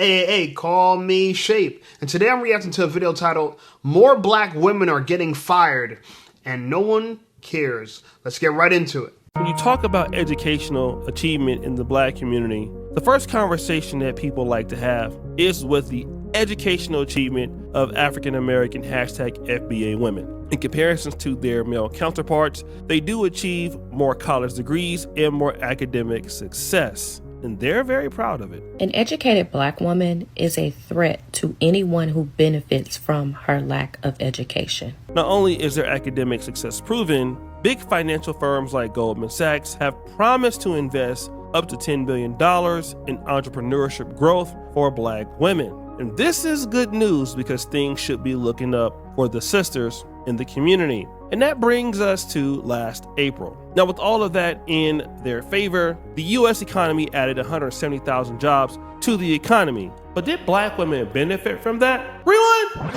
Hey, call me Shape. And today I'm reacting to a video titled, More Black Women Are Getting Fired and No One Cares. Let's get right into it. When you talk about educational achievement in the black community, the first conversation that people like to have is with the educational achievement of African American #FBA women. In comparison to their male counterparts, they do achieve more college degrees and more academic success, and they're very proud of it. An educated black woman is a threat to anyone who benefits from her lack of education. Not only is their academic success proven, big financial firms like Goldman Sachs have promised to invest up to $10 billion in entrepreneurship growth for black women. And this is good news because things should be looking up for the sisters in the community. And that brings us to last April. Now, with all of that in their favor, the U.S. economy added 170,000 jobs to the economy. But did black women benefit from that? Rewind!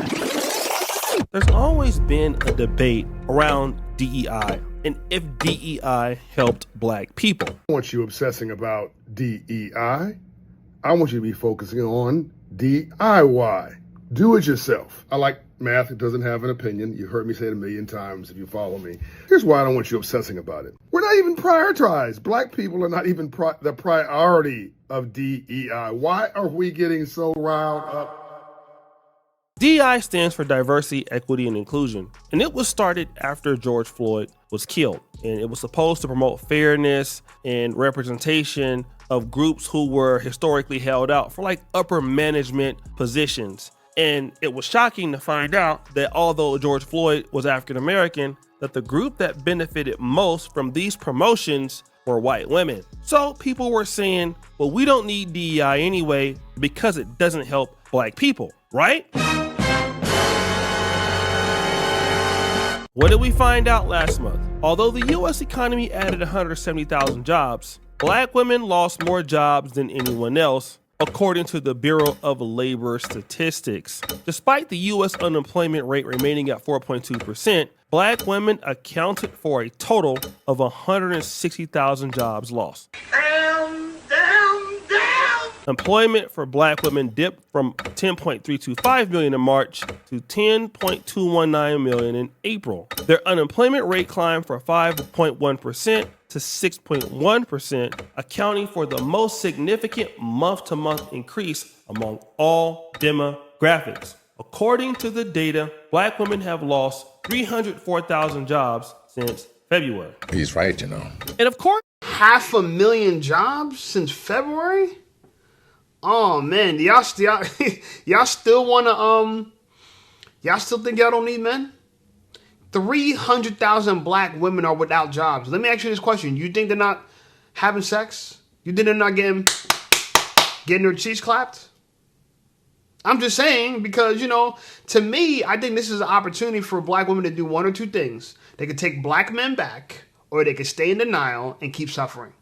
There's always been a debate around DEI and if DEI helped black people. I want you obsessing about DEI. I want you to be focusing on DIY. Do it yourself. I like math. It doesn't have an opinion. You've heard me say it a million times if you follow me. Here's why I don't want you obsessing about it. We're not even prioritized. Black people are not even the priority of DEI. Why are we getting so riled up? DEI stands for diversity, equity, and inclusion, and it was started after George Floyd was killed, and it was supposed to promote fairness and representation of groups who were historically held out for like upper management positions. And it was shocking to find out that although George Floyd was African American, that the group that benefited most from these promotions were white women. So people were saying, well, we don't need DEI anyway because it doesn't help black people, right? What did we find out last month? Although the U.S. economy added 170,000 jobs, black women lost more jobs than anyone else, according to the Bureau of Labor Statistics. Despite the U.S. unemployment rate remaining at 4.2%, black women accounted for a total of 160,000 jobs lost. Employment for black women dipped from 10.325 million in March to 10.219 million in April. Their unemployment rate climbed from 5.1% to 6.1%, accounting for the most significant month-to-month increase among all demographics. According to the data, black women have lost 304,000 jobs since February. He's right, you know. And of course, 500,000 jobs since February? Oh man, y'all still wanna y'all still think y'all don't need men? 300,000 black women are without jobs. Let me ask you this question. You think they're not having sex? You think they're not getting their cheeks clapped? I'm just saying because, you know, to me, I think this is an opportunity for black women to do one or two things. They could take black men back, or they could stay in denial and keep suffering.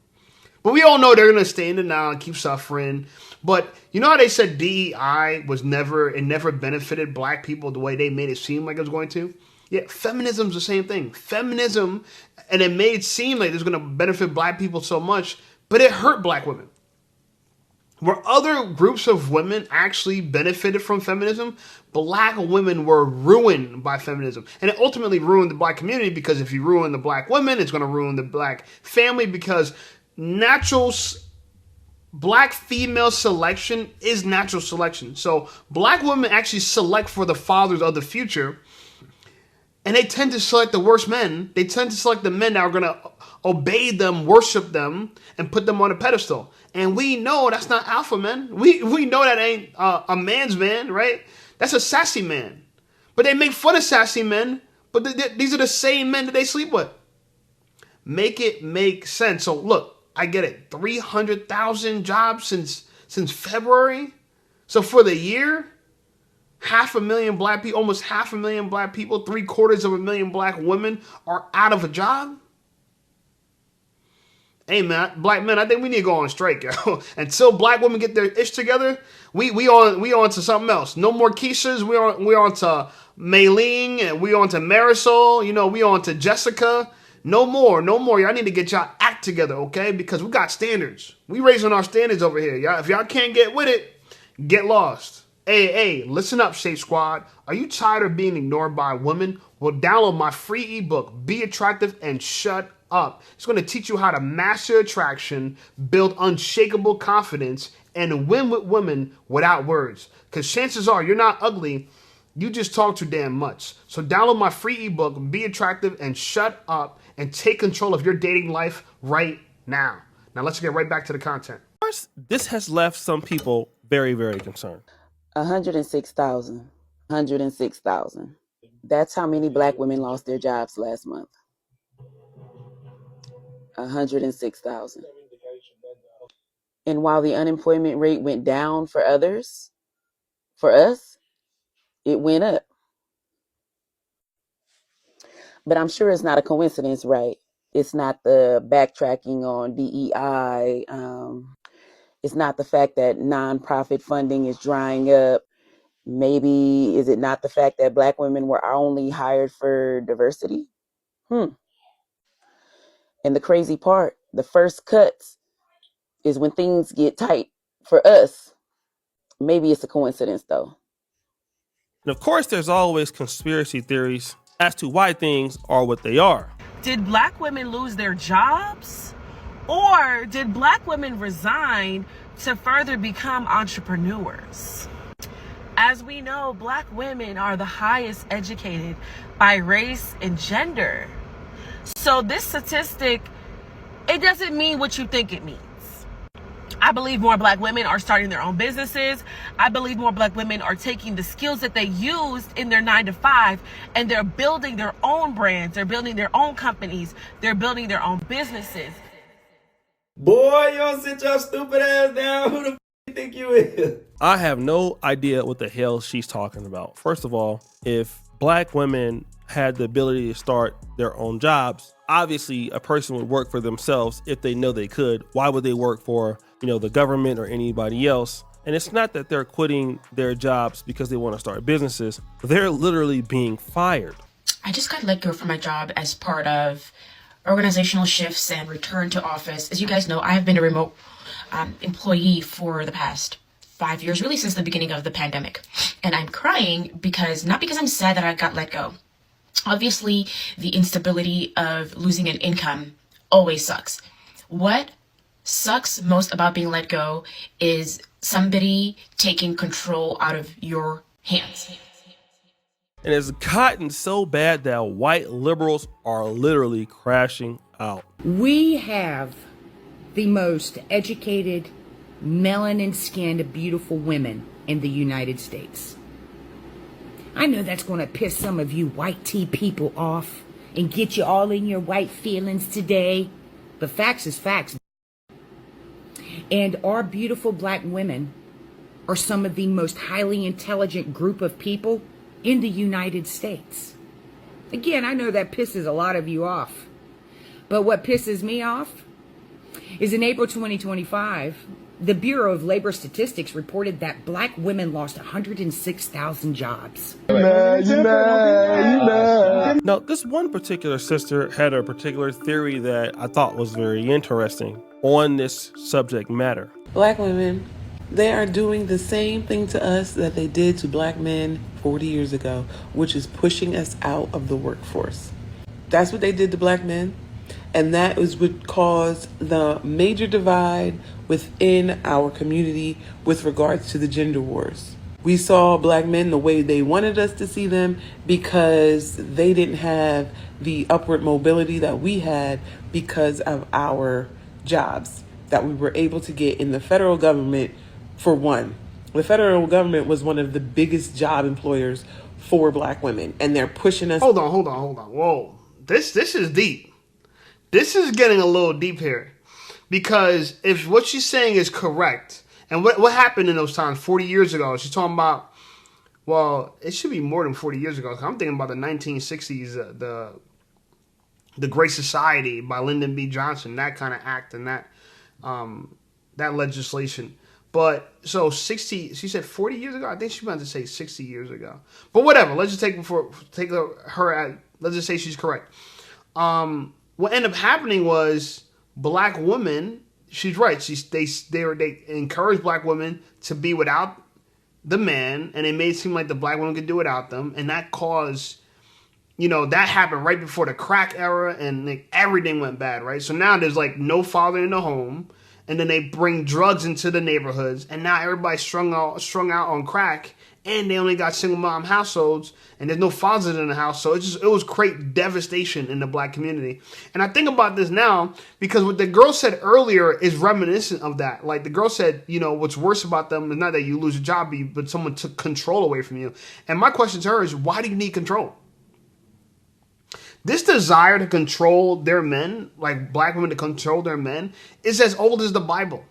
But we all know they're going to stay in denial and keep suffering. But you know how they said DEI never benefited black people the way they made it seem like it was going to? Yeah, feminism's the same thing. Feminism, and it made it seem like it was going to benefit black people so much, but it hurt black women. Where other groups of women actually benefited from feminism, black women were ruined by feminism. And it ultimately ruined the black community because if you ruin the black women, it's going to ruin the black family because black female selection is natural selection. So black women actually select for the fathers of the future, and they tend to select the worst men. They tend to select the men that are going to obey them, worship them, and put them on a pedestal. And we know that's not alpha men. We know that ain't a man's man, right? That's a sassy man. But they make fun of sassy men, but these are the same men that they sleep with. Make it make sense. So look, I get it. 300,000 jobs since February. So for the year, 500,000 black people, almost 500,000 black people, 750,000 black women are out of a job. Hey man, black men, I think we need to go on strike, yo. Until black women get their ish together, we on to something else. No more Keishas. We on to Maylene, and we on to Marisol. You know, we on to Jessica. No more. Y'all need to get y'all act together, okay? Because we got standards. We raising our standards over here, y'all. If y'all can't get with it, Get lost. Hey, listen up, Shape Squad. Are you tired of being ignored by women? Well, download my free ebook, Be Attractive and Shut Up. It's going to teach you how to master attraction, build unshakable confidence, and win with women without words. Because chances are you're not ugly, you just talk too damn much. So download my free ebook, Be Attractive and Shut Up, and take control of your dating life right now. Now let's get right back to the content. First, this has left some people very, very concerned. 106,000. 106,000. That's how many black women lost their jobs last month. 106,000. And while the unemployment rate went down for others, for us, it went up. But I'm sure it's not a coincidence, right? It's not the backtracking on DEI. It's not the fact that nonprofit funding is drying up. Maybe is it not the fact that black women were only hired for diversity? And the crazy part, the first cuts is when things get tight for us. Maybe it's a coincidence, though. And of course, there's always conspiracy theories as to why things are what they are. Did black women lose their jobs? Or did black women resign to further become entrepreneurs? As we know, black women are the highest educated by race and gender. So this statistic, it doesn't mean what you think it means. I believe more black women are starting their own businesses. I believe more black women are taking the skills that they used in their 9-to-5 and they're building their own brands. They're building their own companies. They're building their own businesses. Boy, you don't sit your stupid ass down. Who the f*** you think you is? I have no idea what the hell she's talking about. First of all, if black women had the ability to start their own jobs, obviously a person would work for themselves if they know they could. Why would they work for, the government or anybody else? And it's not that they're quitting their jobs because they want to start businesses. They're literally being fired. I just got let go from my job as part of organizational shifts and return to office. As you guys know, I have been a remote employee for the past 5 years, really since the beginning of the pandemic. And I'm crying not because I'm sad that I got let go. Obviously, the instability of losing an income always sucks. What sucks most about being let go is somebody taking control out of your hands. And it's gotten so bad that white liberals are literally crashing out. We have the most educated, melanin-skinned, beautiful women in the United States. I know that's going to piss some of you white tea people off and get you all in your white feelings today. But facts is facts. And our beautiful black women are some of the most highly intelligent group of people in the United States. Again, I know that pisses a lot of you off. But what pisses me off is in April 2025, the Bureau of Labor Statistics reported that black women lost 106,000 jobs. Now, this one particular sister had a particular theory that I thought was very interesting on this subject matter. Black women, they are doing the same thing to us that they did to black men 40 years ago, which is pushing us out of the workforce. That's what they did to black men. And that is what caused the major divide within our community with regards to the gender wars. We saw black men the way they wanted us to see them because they didn't have the upward mobility that we had because of our jobs that we were able to get in the federal government. For one, the federal government was one of the biggest job employers for black women, and they're pushing us. Hold on. Whoa. This is deep. This is getting a little deep here. Because if what she's saying is correct, and what happened in those times 40 years ago, she's talking about, well, it should be more than 40 years ago. I'm thinking about the 1960s, the Great Society by Lyndon B. Johnson, that kind of act and that legislation. But so 60, she said 40 years ago. I think she meant to say 60 years ago. But whatever. Let's just take her at. Let's just say she's correct. What ended up happening was black women. She's right. They encouraged black women to be without the man, and they made it seem like the black woman could do it without them, and that caused, you know, that happened right before the crack era, and like, everything went bad, right? So now there's like no father in the home, and then they bring drugs into the neighborhoods, and now everybody's strung out on crack, and they only got single mom households, and there's no fathers in the house, so it was great devastation in the black community. And I think about this now because what the girl said earlier is reminiscent of that. Like the girl said, you know, what's worse about them is not that you lose your job, but someone took control away from you. And my question to her is, why do you need control? This desire to control their men, like black women to control their men, is as old as the Bible.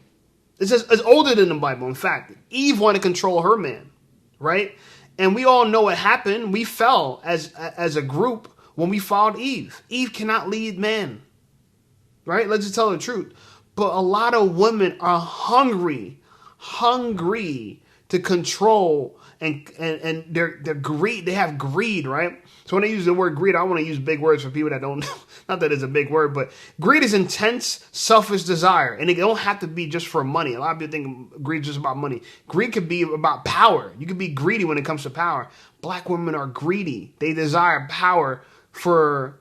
It's older than the Bible. In fact, Eve wanted to control her man, right? And we all know what happened. We fell as a group when we followed Eve. Eve cannot lead man, right? Let's just tell the truth. But a lot of women are hungry to control, and they're greed. They have greed, right? So when I use the word greed, I want to use big words for people that don't know. Not that it's a big word, but greed is intense, selfish desire. And it don't have to be just for money. A lot of people think greed is just about money. Greed could be about power. You could be greedy when it comes to power. Black women are greedy. They desire power for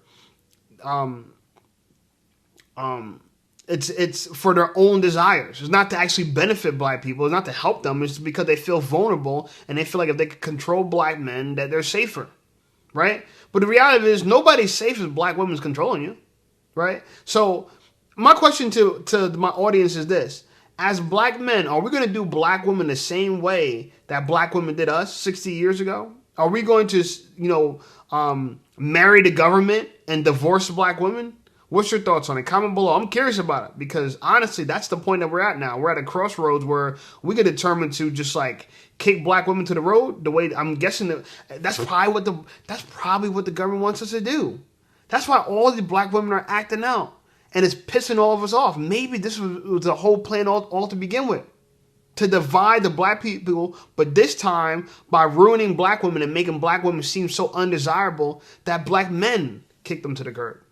it's for their own desires. It's not to actually benefit black people. It's not to help them. It's because they feel vulnerable and they feel like if they can control black men, that they're safer, right? But the reality is nobody's safe if black women's controlling you, right? So my question to my audience is this. As black men, are we going to do black women the same way that black women did us 60 years ago? Are we going to, marry the government and divorce black women? What's your thoughts on it? Comment below. I'm curious about it because honestly, that's the point that we're at now. We're at a crossroads where we get determined to just like kick black women to the road. The way I'm guessing that's probably what the government wants us to do. That's why all the black women are acting out, and it's pissing all of us off. Maybe this was the whole plan all to begin with, to divide the black people, but this time by ruining black women and making black women seem so undesirable that black men kick them to the curb.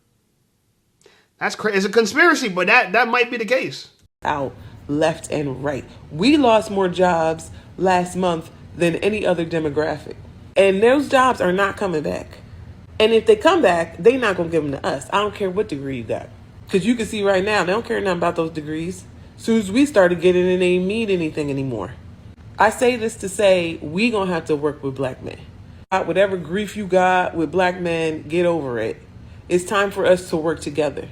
That's crazy. It's a conspiracy, but that might be the case. Out left and right. We lost more jobs last month than any other demographic. And those jobs are not coming back. And if they come back, they're not going to give them to us. I don't care what degree you got. Because you can see right now, they don't care nothing about those degrees. As soon as we started getting it, they ain't mean anything anymore. I say this to say, we going to have to work with black men. Whatever grief you got with black men, get over it. It's time for us to work together.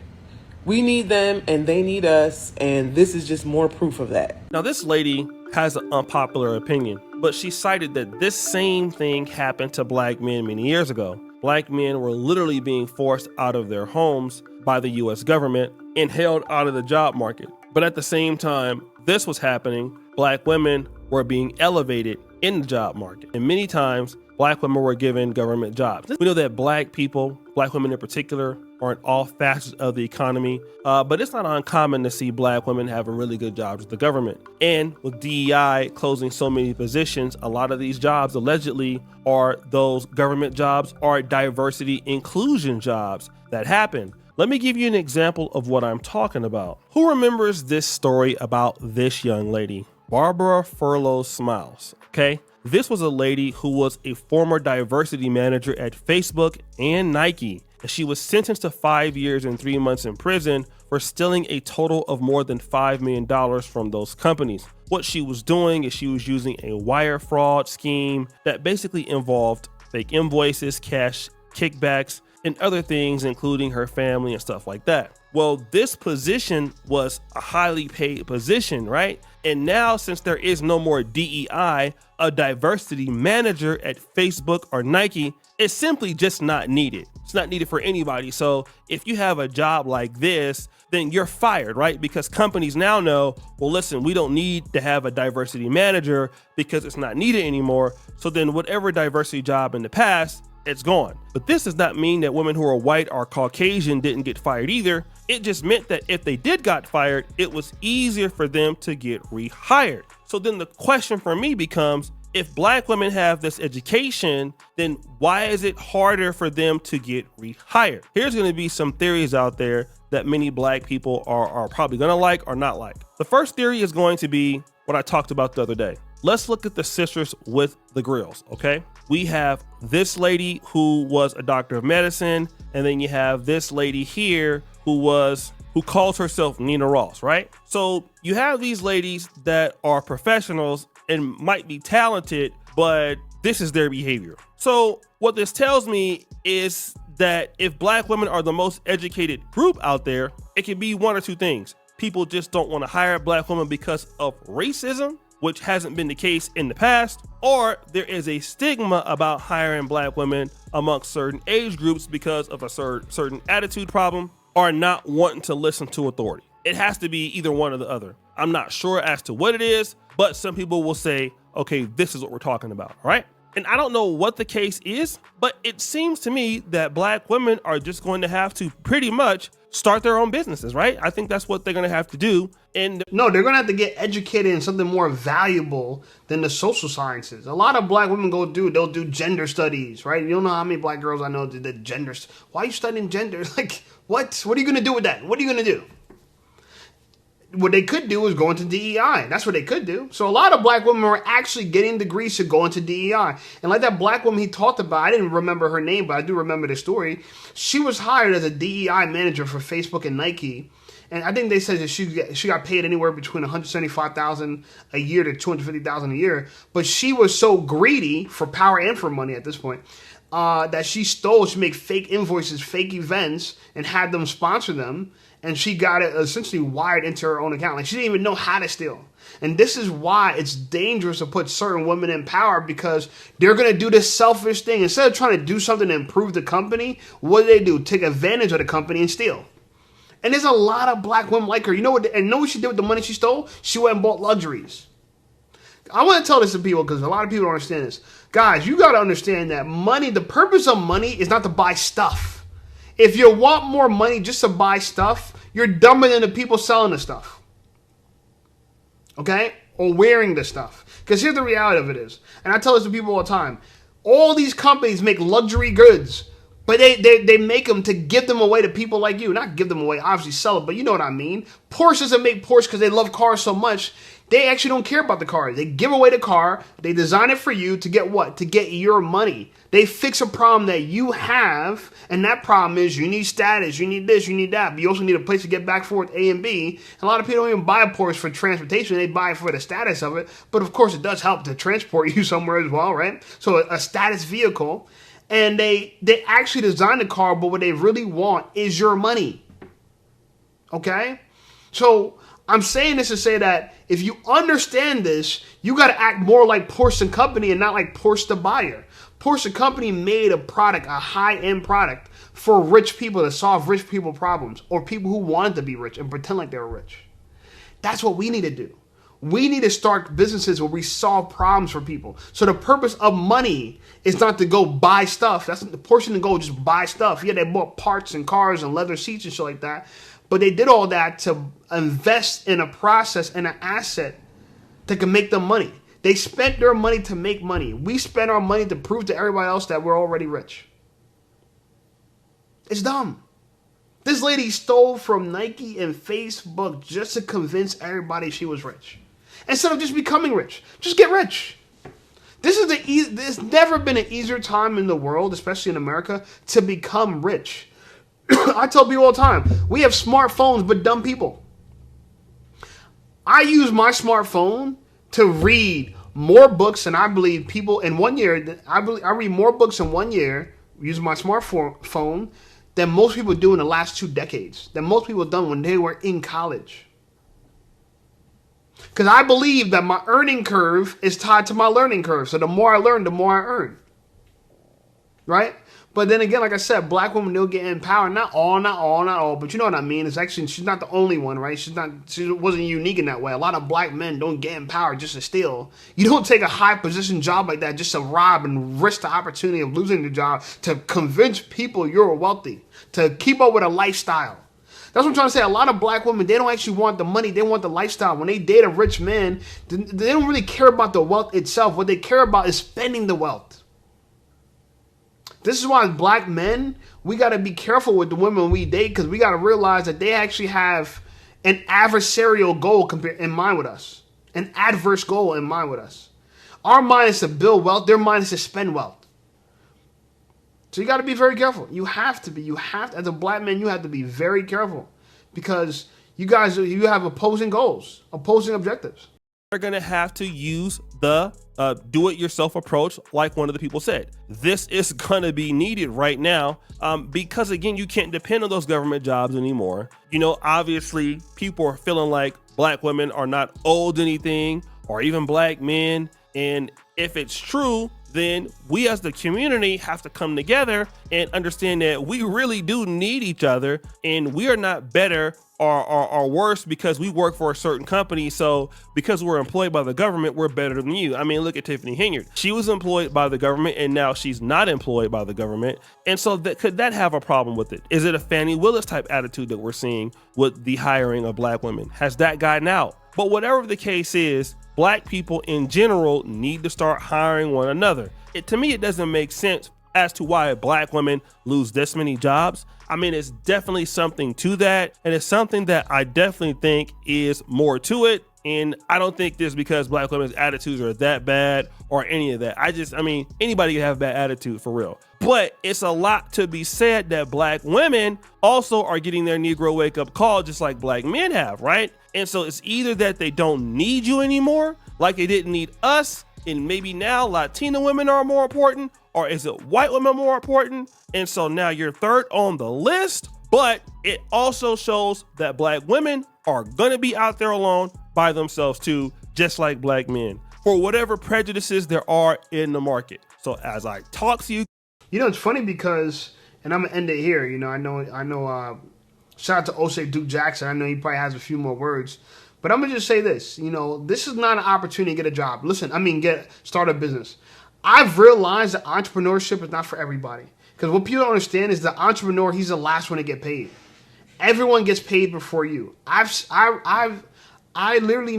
We need them and they need us, and this is just more proof of that. Now, this lady has an unpopular opinion, but she cited that this same thing happened to black men many years ago. Black men were literally being forced out of their homes by the U.S. government and held out of the job market. But at the same time this was happening, black women were being elevated in the job market. And many times, black women were given government jobs. We know that black people, black women in particular, are in all facets of the economy, but it's not uncommon to see black women having really good jobs with the government. And with DEI closing so many positions, a lot of these jobs allegedly are those government jobs are diversity inclusion jobs that happen. Let me give you an example of what I'm talking about. Who remembers this story about this young lady? Barbara Furlow Smiles, okay? This was a lady who was a former diversity manager at Facebook and Nike. And she was sentenced to 5 years and 3 months in prison for stealing a total of more than $5 million from those companies. What she was doing is she was using a wire fraud scheme that basically involved fake invoices, cash kickbacks, and other things, including her family and stuff like that. Well, this position was a highly paid position, right? And now, since there is no more DEI, a diversity manager at Facebook or Nike is simply just not needed. It's not needed for anybody. So if you have a job like this, then you're fired, right? Because companies now know, well, listen, we don't need to have a diversity manager because it's not needed anymore. So then whatever diversity job in the past, it's gone. But this does not mean that women who are white or Caucasian didn't get fired either. It just meant that if they did got fired, it was easier for them to get rehired. So then the question for me becomes, if black women have this education, then why is it harder for them to get rehired? Here's going to be some theories out there that many black people are probably going to like or not like. The first theory is going to be what I talked about the other day. Let's look at the sisters with the grills, okay? We have this lady who was a doctor of medicine, and then you have this lady here who calls herself Nina Ross, right? So you have these ladies that are professionals and might be talented, but this is their behavior. So what this tells me is that if black women are the most educated group out there, it can be one or two things. People just don't want to hire black women because of racism, which hasn't been the case in the past, or there is a stigma about hiring black women amongst certain age groups because of a certain attitude problem, or not wanting to listen to authority. It has to be either one or the other. I'm not sure as to what it is, but some people will say, okay, this is what we're talking about, all right? And I don't know what the case is, but it seems to me that black women are just going to have to pretty much start their own businesses, right? I think that's what they're going to have to do. And no, they're going to have to get educated in something more valuable than the social sciences. A lot of black women they'll do gender studies, right? You don't know how many black girls I know did the gender. Why are you studying gender? Like, what? What are you going to do with that? What are you going to do? What they could do is go into DEI. That's what they could do. So a lot of black women were actually getting degrees to go into DEI. And like that black woman he talked about, I didn't remember her name, but I do remember the story. She was hired as a DEI manager for Facebook and Nike. And I think they said that she got paid anywhere between $175,000 a year to $250,000 a year. But she was so greedy for power and for money at this point that she made fake invoices, fake events, and had them sponsor them. And she got it essentially wired into her own account. Like, she didn't even know how to steal. And this is why it's dangerous to put certain women in power, because they're going to do this selfish thing. Instead of trying to do something to improve the company, what do? Take advantage of the company and steal. And there's a lot of black women like her. You know what she did with the money she stole? She went and bought luxuries. I want to tell this to people because a lot of people don't understand this. Guys, you got to understand that money, the purpose of money is not to buy stuff. If you want more money just to buy stuff, you're dumber than the people selling the stuff. Okay? Or wearing the stuff. Because here's the reality of it is, and I tell this to people all the time, all these companies make luxury goods, but they make them to give them away to people like you. Not give them away, obviously sell it, but you know what I mean. Porsche doesn't make Porsche because they love cars so much. They actually don't care about the car. They give away the car. They design it for you to get what? To get your money. They fix a problem that you have, and that problem is you need status, you need this, you need that, but you also need a place to get back forth A and B. And a lot of people don't even buy a Porsche for transportation. They buy it for the status of it. But of course, it does help to transport you somewhere as well, right? So a status vehicle. And they actually design the car, but what they really want is your money. Okay? So I'm saying this to say that if you understand this, you got to act more like Porsche & Company and not like Porsche the buyer. Porsche & Company made a product, a high-end product for rich people to solve rich people problems, or people who wanted to be rich and pretend like they were rich. That's what we need to do. We need to start businesses where we solve problems for people. So the purpose of money is not to go buy stuff. That's the portion to go just buy stuff. Yeah, they bought parts and cars and leather seats and shit like that. But they did all that to invest in a process and an asset that can make them money. They spent their money to make money. We spent our money to prove to everybody else that we're already rich. It's dumb. This lady stole from Nike and Facebook just to convince everybody she was rich. Instead of just becoming rich. Just get rich. There's never been an easier time in the world, especially in America, to become rich. I tell people all the time, we have smartphones but dumb people. I use my smartphone to read more books than I believe people in 1 year. I read more books in 1 year using my smartphone than most people do in the last 2 decades. Than most people done when they were in college. Because I believe that my earning curve is tied to my learning curve. So the more I learn, the more I earn. Right? But then again, like I said, black women do get in power. Not all, but you know what I mean. It's actually, she's not the only one, right? She wasn't unique in that way. A lot of black men don't get in power just to steal. You don't take a high position job like that just to rob and risk the opportunity of losing the job to convince people you're wealthy, to keep up with a lifestyle. That's what I'm trying to say. A lot of black women, they don't actually want the money. They want the lifestyle. When they date a rich man, they don't really care about the wealth itself. What they care about is spending the wealth. This is why as black men, we got to be careful with the women we date, because we got to realize that they actually have an adversarial goal in mind with us. an adverse goal in mind with us. Our mind is to build wealth. Their mind is to spend wealth. So you got to be very careful. You have to, as a black man, you have to be very careful because you have opposing goals, opposing objectives. They're going to have to use the do-it-yourself approach, like one of the people said. This is going to be needed right now because, again, you can't depend on those government jobs anymore. You know, obviously, people are feeling like black women are not owed anything, or even black men. And if it's true, then we as the community have to come together and understand that we really do need each other, and we are not better or worse because we work for a certain company. So because we're employed by the government, we're better than you. I mean, look at Tiffany Henyard. She was employed by the government and now she's not employed by the government. And so could that have a problem with it? Is it a Fannie Willis type attitude that we're seeing with the hiring of black women? Has that gotten out? But whatever the case is, black people in general need to start hiring one another. To me, it doesn't make sense as to why black women lose this many jobs. I mean, it's definitely something to that. And it's something that I definitely think is more to it. And I don't think this because black women's attitudes are that bad or any of that. I mean, anybody can have a bad attitude for real. But it's a lot to be said that black women also are getting their Negro wake up call just like black men have, right? And so it's either that they don't need you anymore, like they didn't need us, and maybe now Latina women are more important, or is it white women more important? And so now you're third on the list, but it also shows that black women are gonna be out there alone by themselves too, just like black men, for whatever prejudices there are in the market. So as I talk to you, you know, it's funny because, and I'm gonna end it here. You know, I know. Shout out to Osei Duke Jackson. I know he probably has a few more words, but I'm gonna just say this. You know, this is not an opportunity to get a job. Listen, start a business. I've realized that entrepreneurship is not for everybody, because what people don't understand is the entrepreneur, he's the last one to get paid. Everyone gets paid before you. I've literally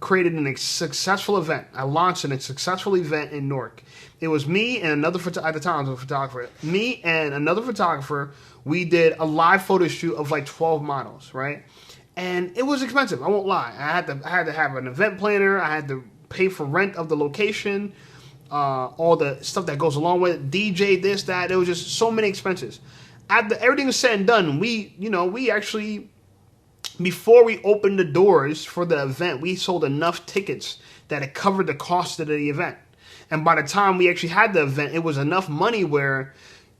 created a successful event. I launched a successful event in Newark. It was me and another at the time I was a photographer. Me and another photographer. We did a live photo shoot of like 12 models, right? And it was expensive. I won't lie. I had to have an event planner. I had to pay for rent of the location, all the stuff that goes along with it, DJ, this, that. It was just so many expenses. After everything was said and done, we actually, before we opened the doors for the event, we sold enough tickets that it covered the cost of the event. And by the time we actually had the event, it was enough money where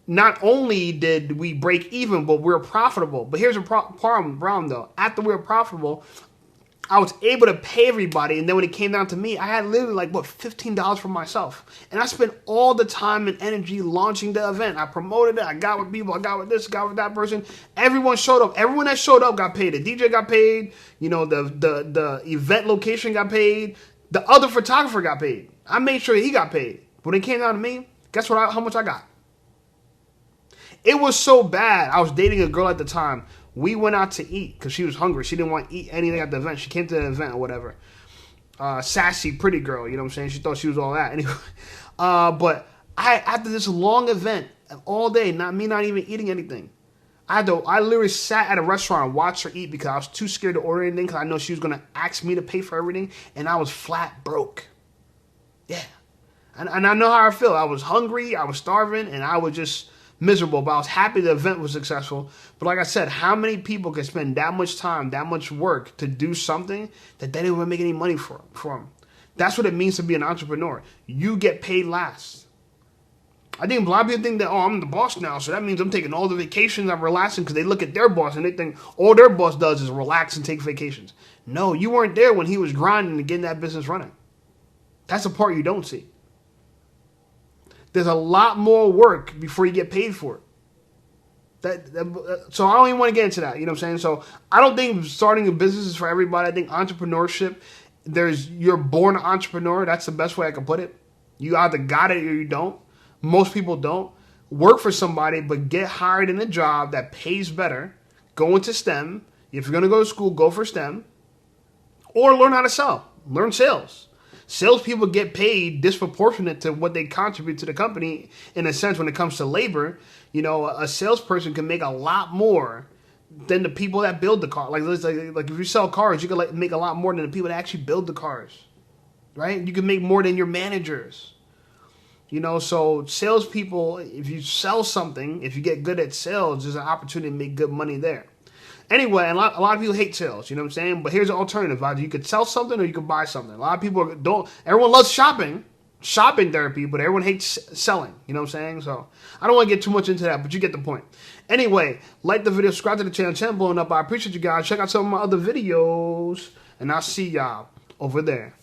not only did we break even, but we were profitable. But here's a problem though. After we were profitable, I was able to pay everybody. And then when it came down to me, I had literally $15 for myself. And I spent all the time and energy launching the event. I promoted it. I got with people. I got with this, got with that person. Everyone showed up. Everyone that showed up got paid. The DJ got paid. You know, the event location got paid. The other photographer got paid. I made sure he got paid. When it came down to me, guess what? How much I got? It was so bad. I was dating a girl at the time. We went out to eat because she was hungry. She didn't want to eat anything at the event. She came to the event or whatever. Sassy, pretty girl. You know what I'm saying? She thought she was all that. Anyway, but after this long event, all day, not even eating anything, I literally sat at a restaurant and watched her eat because I was too scared to order anything because I know she was going to ask me to pay for everything. And I was flat broke. Yeah. And I know how I feel. I was hungry. I was starving. And I was just miserable, but I was happy the event was successful. But like I said, how many people can spend that much time, that much work to do something that they didn't even make any money for them? That's what it means to be an entrepreneur. You get paid last. I think a lot of people think that, I'm the boss now, so that means I'm taking all the vacations, I'm relaxing, because they look at their boss and they think all their boss does is relax and take vacations. No, you weren't there when he was grinding to get that business running. That's the part you don't see. There's a lot more work before you get paid for it. So I don't even want to get into that. You know what I'm saying? So I don't think starting a business is for everybody. I think entrepreneurship, you're born an entrepreneur. That's the best way I can put it. You either got it or you don't. Most people don't. Work for somebody, but get hired in a job that pays better. Go into STEM. If you're going to go to school, go for STEM. Or learn how to sell. Learn sales. Salespeople get paid disproportionate to what they contribute to the company. In a sense, when it comes to labor, you know, a salesperson can make a lot more than the people that build the car. Like if you sell cars, you can like make a lot more than the people that actually build the cars, right? You can make more than your managers. You know, so salespeople, if you sell something, if you get good at sales, there's an opportunity to make good money there. Anyway, and a lot of people hate sales, you know what I'm saying? But here's an alternative. Either you could sell something or you could buy something. A lot of people everyone loves shopping therapy, but everyone hates selling, you know what I'm saying? So I don't want to get too much into that, but you get the point. Anyway, like the video, subscribe to the channel blowing up. I appreciate you guys. Check out some of my other videos, and I'll see y'all over there.